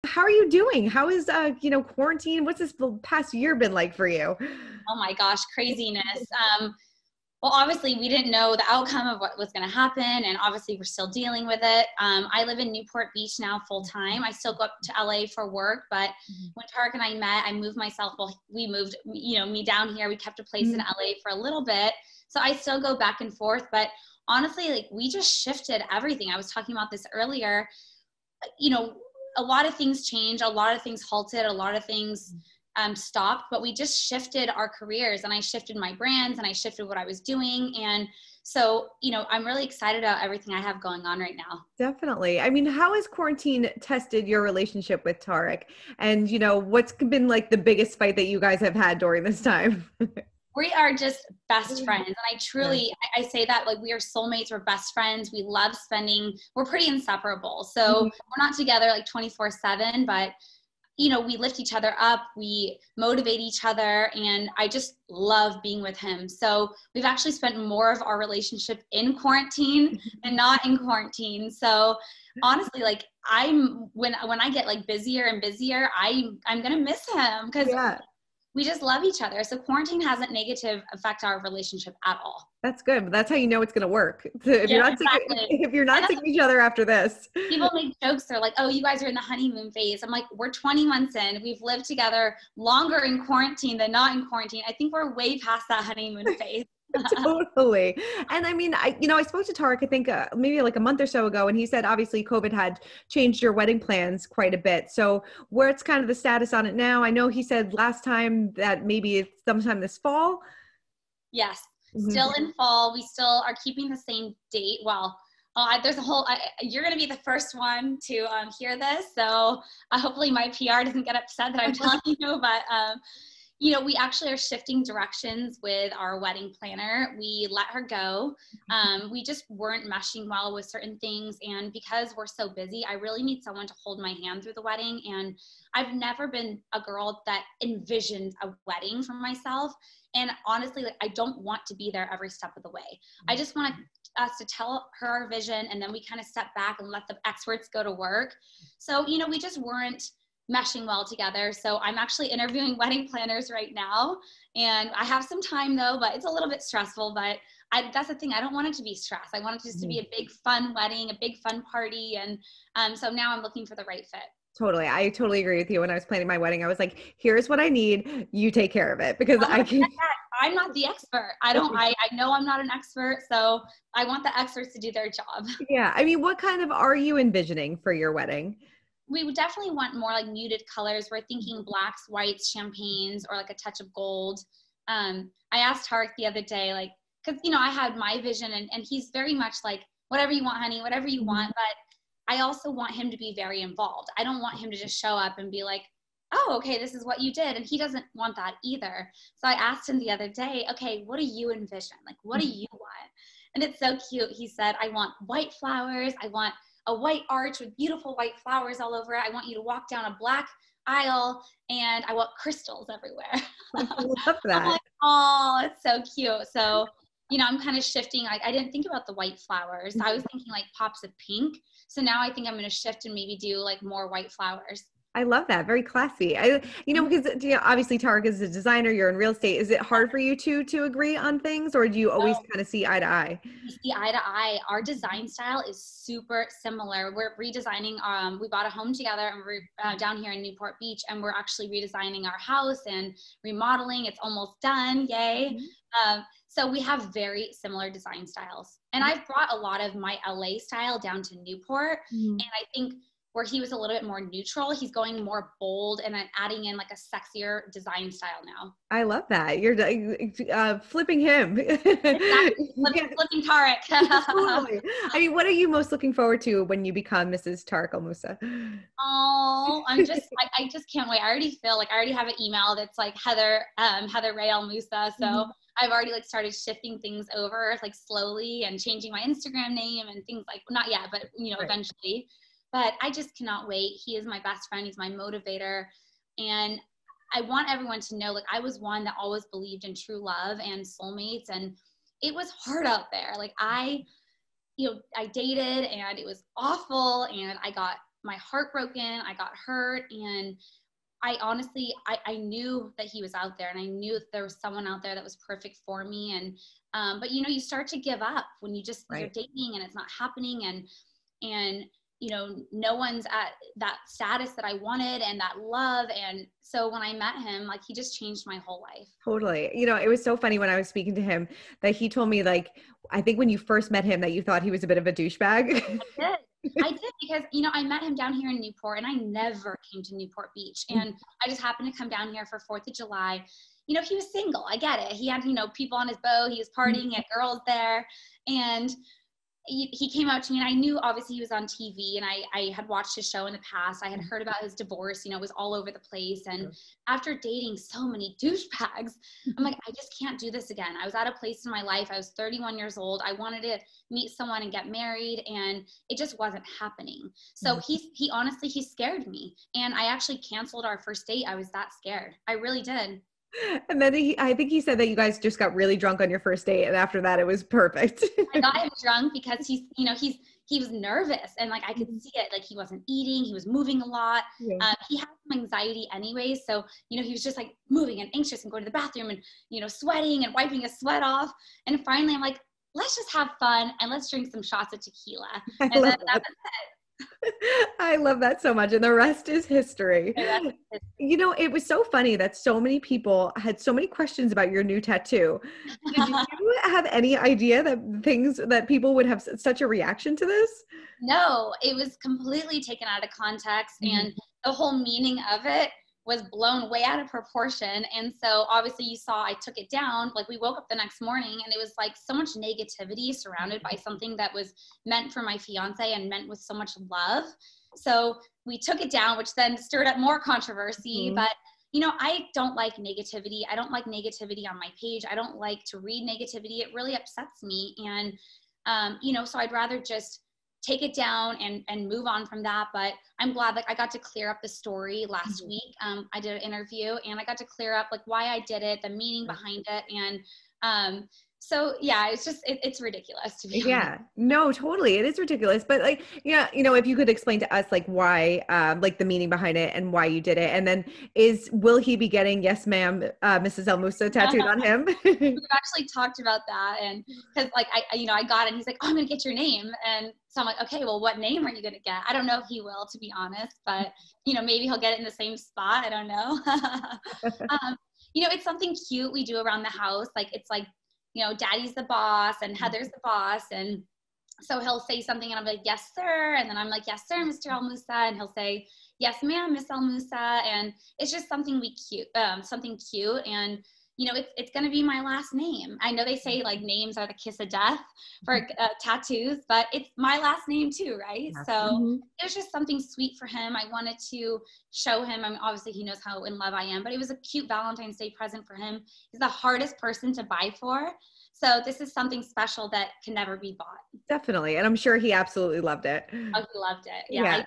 how are you doing? How is, quarantine? What's this past year been like for you? Oh my gosh, craziness. Well, obviously we didn't know the outcome of what was going to happen. And obviously we're still dealing with it. I live in Newport Beach now full time. I still go up to LA for work, but when Tarek and I met, I moved myself. Well, we moved, me down here. We kept a place in LA for a little bit. So I still go back and forth, but honestly, like we just shifted everything. I was talking about this earlier. A lot of things changed, a lot of things halted, a lot of things stopped, but we just shifted our careers, and I shifted my brands, and I shifted what I was doing. And so, I'm really excited about everything I have going on right now. Definitely. I mean, how has quarantine tested your relationship with Tarek? And, what's been like the biggest fight that you guys have had during this time? We are just best friends. And I truly, I say that like we are soulmates, we're best friends. We love we're pretty inseparable. So we're not together like 24/7, but we lift each other up, we motivate each other, and I just love being with him. So we've actually spent more of our relationship in quarantine and not in quarantine. So honestly, like when I get like busier and busier, I'm going to miss him because we just love each other. So quarantine hasn't negative affect our relationship at all. That's good. But that's how you know it's going to work. If you're not sick of each other after this. People make jokes. They're like, oh, you guys are in the honeymoon phase. I'm like, we're 20 months in. We've lived together longer in quarantine than not in quarantine. I think we're way past that honeymoon phase. Totally. And I mean, I spoke to Tarek, I think maybe like a month or so ago, and he said, obviously COVID had changed your wedding plans quite a bit. So where's kind of the status on it now? I know he said last time that maybe it's sometime this fall. Yes. Still in fall. We still are keeping the same date. Well, there's you're going to be the first one to hear this. So hopefully my PR doesn't get upset that I'm telling you, but we actually are shifting directions with our wedding planner. We let her go. We just weren't meshing well with certain things. And because we're so busy, I really need someone to hold my hand through the wedding. And I've never been a girl that envisioned a wedding for myself. And honestly, like I don't want to be there every step of the way. I just want us to tell her our vision, and then we kind of step back and let the experts go to work. So, we just weren't meshing well together. So I'm actually interviewing wedding planners right now, and I have some time though, but it's a little bit stressful, but that's the thing. I don't want it to be stress. I want it just to be a big fun wedding, a big fun party. And so now I'm looking for the right fit. Totally. I totally agree with you. When I was planning my wedding, I was like, here's what I need. You take care of it, because I'm not the expert. I know I'm not an expert. So I want the experts to do their job. Yeah. I mean, what kind of are you envisioning for your wedding? We would definitely want more like muted colors. We're thinking blacks, whites, champagnes, or like a touch of gold. I asked Tarek the other day, like, because, I had my vision, and he's very much like, whatever you want, honey, whatever you want. But I also want him to be very involved. I don't want him to just show up and be like, oh, okay, this is what you did. And he doesn't want that either. So I asked him the other day, okay, what do you envision? Like, what do you want? And it's so cute. He said, I want white flowers. I want a white arch with beautiful white flowers all over it. I want you to walk down a black aisle, and I want crystals everywhere. I love that. I'm like, oh, it's so cute. So, I'm kind of shifting. I didn't think about the white flowers. I was thinking like pops of pink. So now I think I'm going to shift and maybe do like more white flowers. I love that. Very classy. Because obviously Tarek is a designer, you're in real estate. Is it hard for you to agree on things, or do you always kind of see eye to eye? We see eye to eye. Our design style is super similar. We're redesigning. We bought a home together, and we're down here in Newport Beach, and we're actually redesigning our house and remodeling. It's almost done. Yay. So we have very similar design styles. And I've brought a lot of my LA style down to Newport. And I think where he was a little bit more neutral, he's going more bold and then adding in like a sexier design style now. I love that. You're flipping him. Exactly. Flipping Tarek. Totally. I mean, what are you most looking forward to when you become Mrs. Tarek El Moussa? Oh, I just can't wait. I already feel like I already have an email that's like Heather Ray El Moussa. So I've already like started shifting things over like slowly and changing my Instagram name and things like, not yet, but right. Eventually. But I just cannot wait. He is my best friend. He's my motivator. And I want everyone to know, like, I was one that always believed in true love and soulmates. And it was hard out there. Like I dated, and it was awful. And I got my heart broken. I got hurt. And I honestly, I knew that he was out there, and I knew that there was someone out there that was perfect for me. And, but you start to give up when you're dating and it's not happening. And, no one's at that status that I wanted and that love. And so when I met him, like, he just changed my whole life. Totally. It was so funny when I was speaking to him that he told me, like, I think when you first met him that you thought he was a bit of a douchebag. I did because, I met him down here in Newport, and I never came to Newport Beach. And I just happened to come down here for 4th of July. He was single. I get it. He had, people on his boat. He was partying, he had girls there. And he came out to me, and I knew obviously he was on TV, and I had watched his show in the past. I had heard about his divorce, it was all over the place. And after dating so many douchebags, I'm like, I just can't do this again. I was at a place in my life. I was 31 years old. I wanted to meet someone and get married, and it just wasn't happening. So he honestly, he scared me. And I actually canceled our first date. I was that scared. I really did. And then I think he said that you guys just got really drunk on your first date, and after that it was perfect. I got him drunk because he was nervous, and like I could see it. Like, he wasn't eating, he was moving a lot. Yeah. He had some anxiety anyways, so he was just like moving and anxious and going to the bathroom and sweating and wiping his sweat off. And finally, I'm like, let's just have fun and let's drink some shots of tequila. And then that was it. I love that so much. And the rest is history. It was so funny that so many people had so many questions about your new tattoo. Did you have any idea that people would have such a reaction to this? No, it was completely taken out of context. And the whole meaning of it was blown way out of proportion. And so obviously you saw I took it down. Like, we woke up the next morning, and it was like so much negativity surrounded by something that was meant for my fiance and meant with so much love. So we took it down, which then stirred up more controversy. But I don't like negativity. I don't like negativity on my page. I don't like to read negativity. It really upsets me. And so I'd rather just take it down and move on from that. But I'm glad, like, I got to clear up the story last week. I did an interview, and I got to clear up like why I did it, the meaning behind it. And so yeah, it's just, it's ridiculous to be honest. Yeah, no, totally. It is ridiculous. But like, yeah, if you could explain to us like why, like the meaning behind it and why you did it. And then will he be getting "Yes, ma'am, Mrs. El Moussa" tattooed on him? We've actually talked about that. And cause like, I got it, and he's like, oh, I'm going to get your name. And so I'm like, okay, well, what name are you going to get? I don't know if he will, to be honest, but maybe he'll get it in the same spot. I don't know. It's something cute we do around the house. Like, it's like, Daddy's the boss and Heather's the boss. And so he'll say something, and I'm like, yes, sir. And then I'm like, yes, sir, Mr. El Moussa. And he'll say, yes, ma'am, Miss El Moussa. And it's just something something cute. And, it's going to be my last name. I know they say like names are the kiss of death for tattoos, but it's my last name too, right? So it was just something sweet for him. I wanted to show him. I mean, obviously he knows how in love I am, but it was a cute Valentine's Day present for him. He's the hardest person to buy for. So this is something special that can never be bought. Definitely. And I'm sure he absolutely loved it. Oh, he loved it. Yeah. I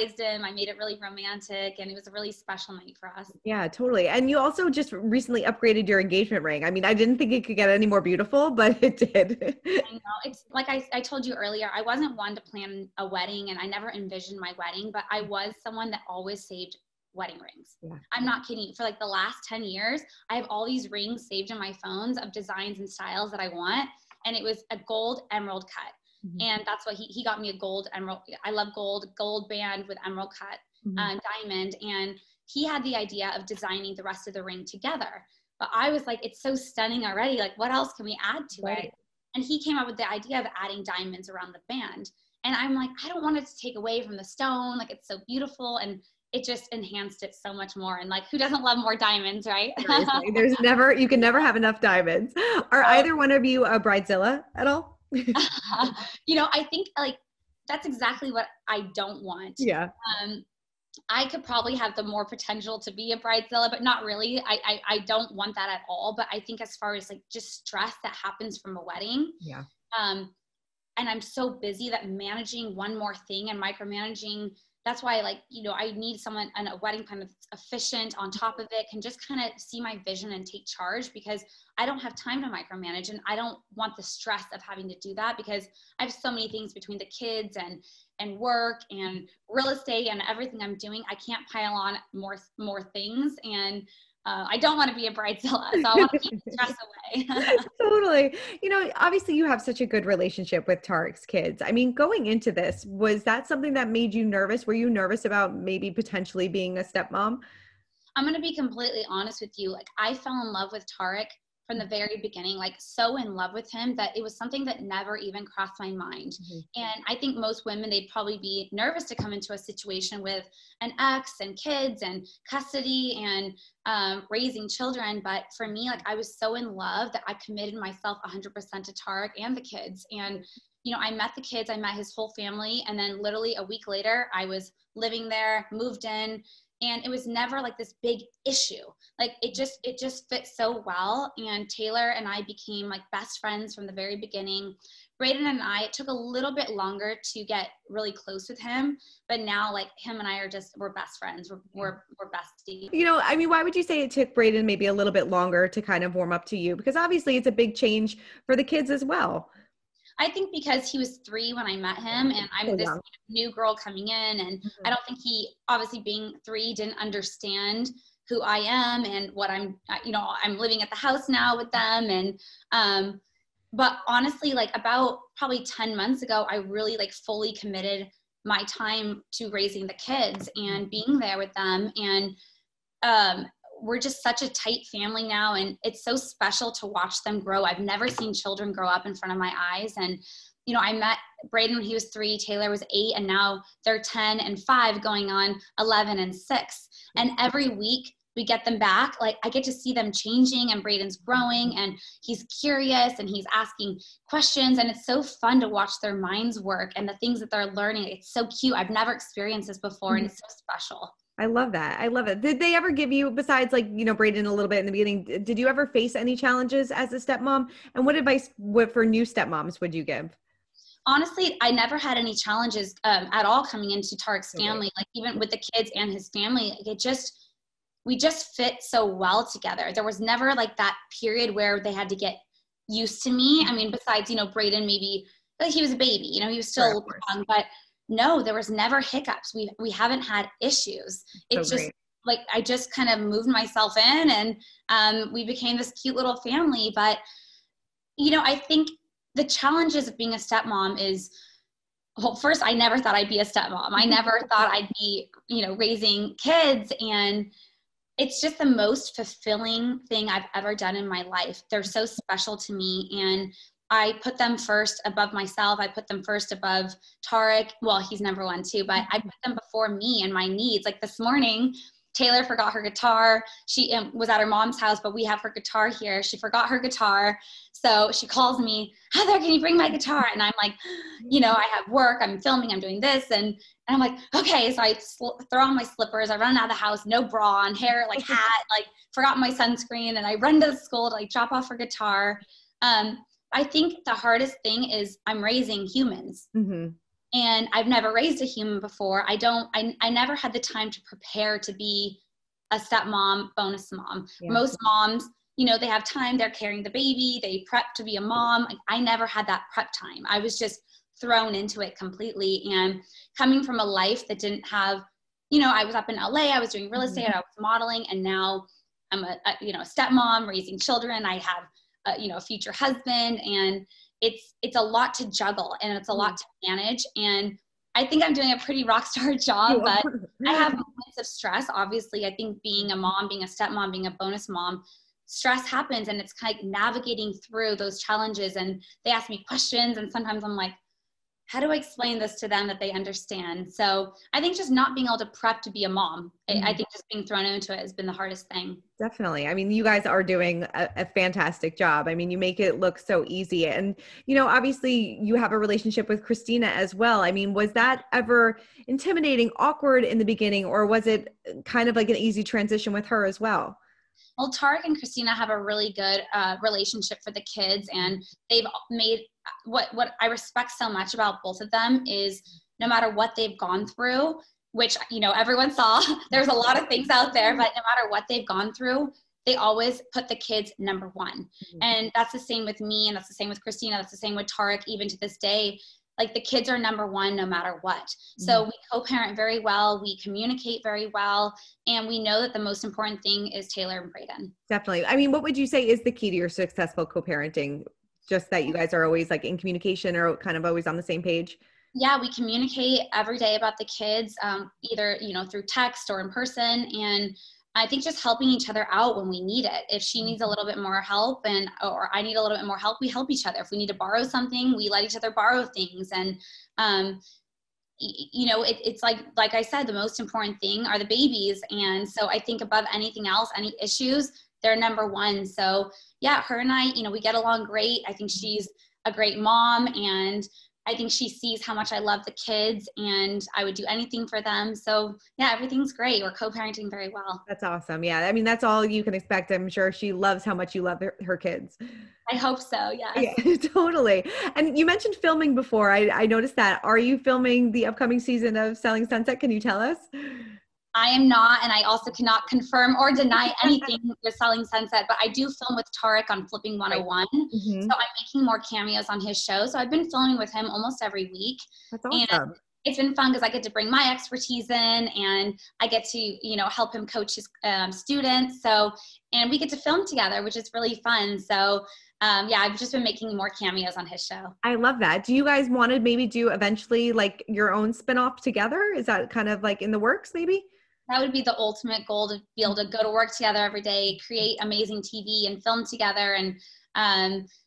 surprised him. I made it really romantic, and it was a really special night for us. Yeah, totally. And you also just recently upgraded your engagement ring. I mean, I didn't think it could get any more beautiful, but it did. I know. It's like I told you earlier, I wasn't one to plan a wedding, and I never envisioned my wedding, but I was someone that always saved wedding rings. Yeah. I'm not kidding. For like the last 10 years, I have all these rings saved in my phones of designs and styles that I want. And it was a gold emerald cut. And that's what he got me, a gold emerald. I love gold band with emerald cut diamond. And he had the idea of designing the rest of the ring together. But I was like, it's so stunning already. Like, what else can we add to it? And he came up with the idea of adding diamonds around the band. And I'm like, I don't want it to take away from the stone. Like, it's so beautiful. And it just enhanced it so much more. And like, who doesn't love more diamonds, right? You can never have enough diamonds. Are either one of you a bridezilla at all? I think like that's exactly what I don't want. Yeah. I could probably have the more potential to be a bridezilla, but not really. I don't want that at all. But I think as far as like just stress that happens from a wedding. Yeah. And I'm so busy that managing one more thing and micromanaging, that's why I need someone on a wedding plan that's efficient on top of it, can just kind of see my vision and take charge, because I don't have time to micromanage, and I don't want the stress of having to do that, because I have so many things between the kids and and work and real estate and everything I'm doing, I can't pile on more things. And I don't want to be a bridezilla, so I want to keep the stress away. Totally. Obviously you have such a good relationship with Tarek's kids. I mean, going into this, was that something that made you nervous? Were you nervous about maybe potentially being a stepmom? I'm going to be completely honest with you. Like, I fell in love with Tarek from the very beginning, like so in love with him that it was something that never even crossed my mind. Mm-hmm. And I think most women, they'd probably be nervous to come into a situation with an ex and kids and custody and raising children. But for me, like, I was so in love that I committed myself 100% to Tarek and the kids. And I met the kids, I met his whole family. And then literally a week later, I was living there, moved in. And it was never like this big issue. Like it just fit so well. And Taylor and I became like best friends from the very beginning. Braden and I, it took a little bit longer to get really close with him, but now like him and I we're best friends. We're besties. I mean, why would you say it took Braden maybe a little bit longer to kind of warm up to you? Because obviously it's a big change for the kids as well. I think because he was 3 when I met him, and I'm this new girl coming in, and mm-hmm. I don't think he, obviously being 3, didn't understand who I am and what I'm living at the house now with them. And, but honestly, like about probably 10 months ago, I really like fully committed my time to raising the kids and being there with them. And, we're just such a tight family now, and it's so special to watch them grow. I've never seen children grow up in front of my eyes. And, I met Braden when he was 3, Taylor was 8, and now they're 10 and 5 going on 11 and 6. And every week we get them back. Like I get to see them changing, and Braden's growing and he's curious and he's asking questions. And it's so fun to watch their minds work and the things that they're learning. It's so cute. I've never experienced this before, and it's so special. I love that. I love it. Did they ever give you, besides like, Braden a little bit in the beginning, did you ever face any challenges as a stepmom? And what advice for new stepmoms would you give? Honestly, I never had any challenges at all coming into Tarek's family. Okay. Like even with the kids and his family, we just fit so well together. There was never like that period where they had to get used to me. I mean, besides, Braden, maybe like he was a baby, he was still young, but no, there was never hiccups. We haven't had issues. It's just like, I just kind of moved myself in, and we became this cute little family. But, I think the challenges of being a stepmom is, well, first, I never thought I'd be a stepmom. I never thought I'd be, raising kids. And it's just the most fulfilling thing I've ever done in my life. They're so special to me. And I put them first above myself. I put them first above Tarek. Well, he's number 1 too, but I put them before me and my needs. Like this morning, Taylor forgot her guitar. She was at her mom's house, but we have her guitar here. She forgot her guitar. So she calls me, Heather, can you bring my guitar? And I'm like, I have work, I'm filming, I'm doing this. And I'm like, okay. So I throw on my slippers. I run out of the house, no bra on, hair, like hat, like forgot my sunscreen. And I run to the school to like drop off her guitar. I think the hardest thing is I'm raising humans. Mm-hmm. And I've never raised a human before. I never had the time to prepare to be a stepmom, bonus mom. Yeah. Most moms, they have time, they're carrying the baby, they prep to be a mom. Like, I never had that prep time. I was just thrown into it completely. And coming from a life that didn't have, I was up in LA, I was doing real estate, I was modeling, and now I'm a stepmom raising children. I have a future husband, and it's a lot to juggle, and it's a lot to manage. And I think I'm doing a pretty rock star job, but I have moments of stress. Obviously, I think being a mom, being a stepmom, being a bonus mom, stress happens, and it's kind of navigating through those challenges. And they ask me questions, and sometimes I'm like, how do I explain this to them that they understand? So I think just not being able to prep to be a mom, I think just being thrown into it has been the hardest thing. Definitely. I mean, you guys are doing a fantastic job. I mean, you make it look so easy. And, obviously you have a relationship with Christina as well. I mean, was that ever intimidating, awkward in the beginning, or was it kind of like an easy transition with her as well? Well, Tarek and Christina have a really good relationship for the kids, and they've made what I respect so much about both of them is no matter what they've gone through, which, everyone saw, there's a lot of things out there, but no matter what they've gone through, they always put the kids number 1. Mm-hmm. And that's the same with me, and that's the same with Christina. That's the same with Tarek, even to this day. like the kids are number one no matter what. So we co-parent very well, we communicate very well, and we know that the most important thing is Taylor and Braden. Definitely. I mean, what would you say is the key to your successful co-parenting? Just that you guys are always like in communication or kind of always on the same page? Yeah, we communicate every day about the kids, either, you know, through text or in person. And I think just helping each other out when we need it. If she needs a little bit more help or I need a little bit more help, we help each other. If we need to borrow something, we let each other borrow things. And, you know, it's like I said, the most important thing are the babies. And so I think above anything else, any issues, they're number one. So yeah, her and I, you know, we get along great. I think she's a great mom, and I think she sees how much I love the kids and I would do anything for them. So yeah, everything's great. We're co-parenting very well. That's awesome. Yeah. I mean, that's all you can expect. I'm sure she loves how much you love her kids. I hope so. Yes. Yeah, totally. And you mentioned filming before. I noticed that. Are you filming the upcoming season of Selling Sunset? Can you tell us? I am not, and I also cannot confirm or deny anything with Selling Sunset, but I do film with Tarek on Flipping 101. Mm-hmm. So I'm making more cameos on his show. So I've been filming with him almost every week. That's awesome. And it's been fun because I get to bring my expertise in, and I get to, you know, help him coach his students. So, and we get to film together, which is really fun. So yeah, I've just been making more cameos on his show. I love that. Do you guys want to maybe do eventually like your own spinoff together? Is that kind of like in the works maybe? That would be the ultimate goal, to be able to go to work together every day, create amazing TV and film together. And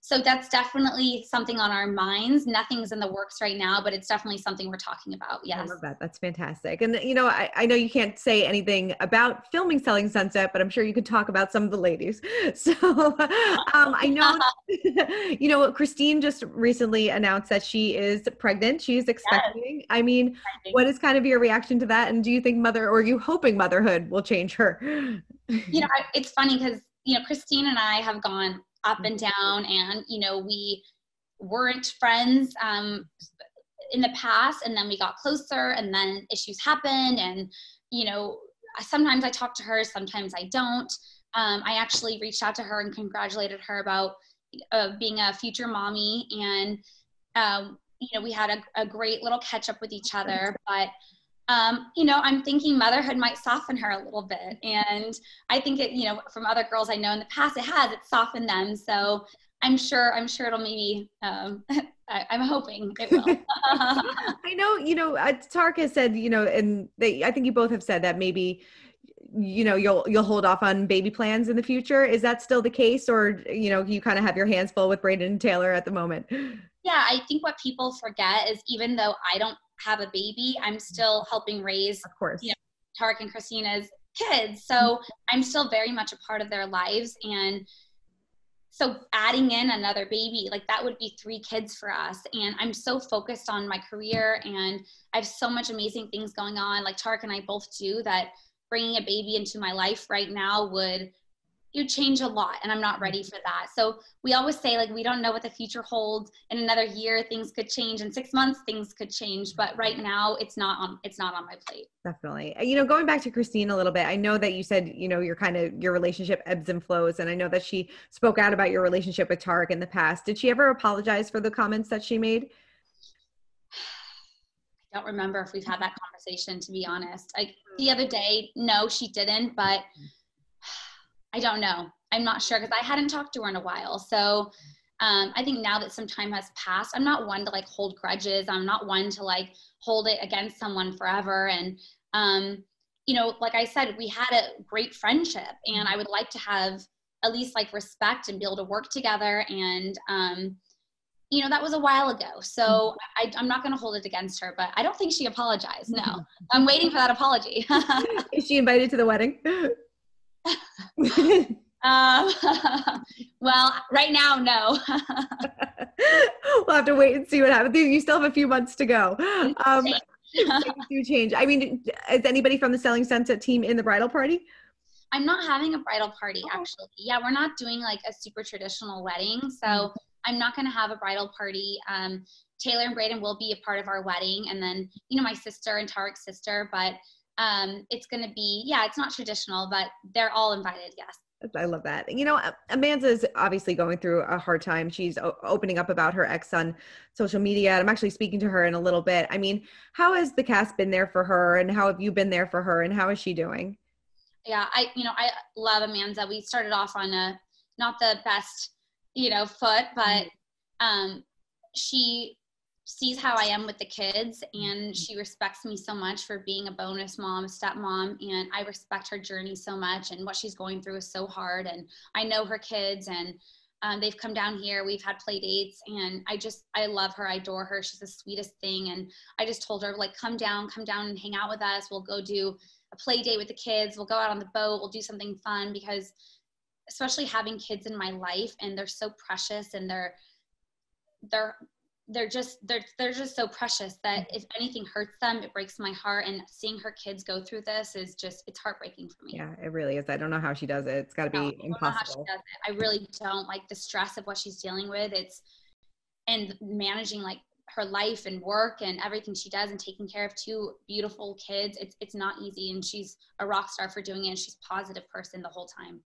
so that's definitely something on our minds. Nothing's in the works right now, but it's definitely something we're talking about. Yes. I love that. That's fantastic. And, you know, I know you can't say anything about filming Selling Sunset, but I'm sure you could talk about some of the ladies. So I know, you know, Christine just recently announced that she is pregnant. She is expecting. Yes. I mean, what is kind of your reaction to that? And do you think are you hoping motherhood will change her? You know, it's funny because, you know, Christine and I have gone up and down, and, you know, we weren't friends in the past, and then we got closer, and then issues happened, and, you know, sometimes I talk to her, sometimes I don't. I actually reached out to her and congratulated her about being a future mommy, and you know, we had a great little catch up with each other. But you know, I'm thinking motherhood might soften her a little bit. And I think it, you know, from other girls I know in the past, it's softened them. So I'm sure it'll maybe, I'm hoping it will. I know, you know, Tarek has said, you know, and I think you both have said that maybe, you know, you'll hold off on baby plans in the future. Is that still the case? Or, you know, you kind of have your hands full with Braden and Taylor at the moment? Yeah, I think what people forget is even though I don't have a baby, I'm still helping raise, of course, you know, Tarek and Christina's kids. So I'm still very much a part of their lives. And so adding in another baby, like that would be 3 kids for us. And I'm so focused on my career, and I have so much amazing things going on, like Tarek and I both do, that bringing a baby into my life right now would change a lot, and I'm not ready for that. So we always say, like, we don't know what the future holds. In another year, things could change. In 6 months, things could change. But right now, it's not on my plate. Definitely. You know, going back to Christine a little bit, I know that you said, you know, your relationship ebbs and flows. And I know that she spoke out about your relationship with Tarek in the past. Did she ever apologize for the comments that she made? I don't remember if we've had that conversation, to be honest. Like the other day, no, she didn't, but I don't know. I'm not sure, because I hadn't talked to her in a while. So I think now that some time has passed, I'm not one to like hold grudges. I'm not one to like hold it against someone forever. And, you know, like I said, we had a great friendship, and I would like to have at least like respect and be able to work together. And, you know, that was a while ago. So I'm not going to hold it against her, but I don't think she apologized. No, I'm waiting for that apology. Is she invited to the wedding? Well, right now, no. We'll have to wait and see what happens. You still have a few months to go. Things do change. I mean, is anybody from the Selling Sunset team in the bridal party? I'm not having a bridal party, actually. Yeah, we're not doing like a super traditional wedding. So I'm not going to have a bridal party. Taylor and Braden will be a part of our wedding. And then, you know, my sister and Tarek's sister, but it's going to be, yeah, it's not traditional, but they're all invited. Yes. I love that. You know, Amanda's obviously going through a hard time. She's opening up about her ex on social media. I'm actually speaking to her in a little bit. I mean, how has the cast been there for her, and how have you been there for her, and how is she doing? Yeah, I love Amanda. We started off on a not the best, foot, but um, she sees how I am with the kids, and she respects me so much for being a bonus mom, a stepmom, and I respect her journey so much, and what she's going through is so hard, and I know her kids, and they've come down here, we've had play dates, and I love her, I adore her, she's the sweetest thing, and I just told her, like, come down and hang out with us, we'll go do a play date with the kids, we'll go out on the boat, we'll do something fun, because especially having kids in my life, and they're so precious, and they're they're just so precious that if anything hurts them, it breaks my heart. And seeing her kids go through this is just, it's heartbreaking for me. Yeah, it really is. I don't know how she does it. It's got to No, I be don't know how she impossible. does it. I really don't, like the stress of what she's dealing with. And managing like her life and work and everything she does, and taking care of two beautiful kids. It's not easy. And she's a rock star for doing it. And she's a positive person the whole time.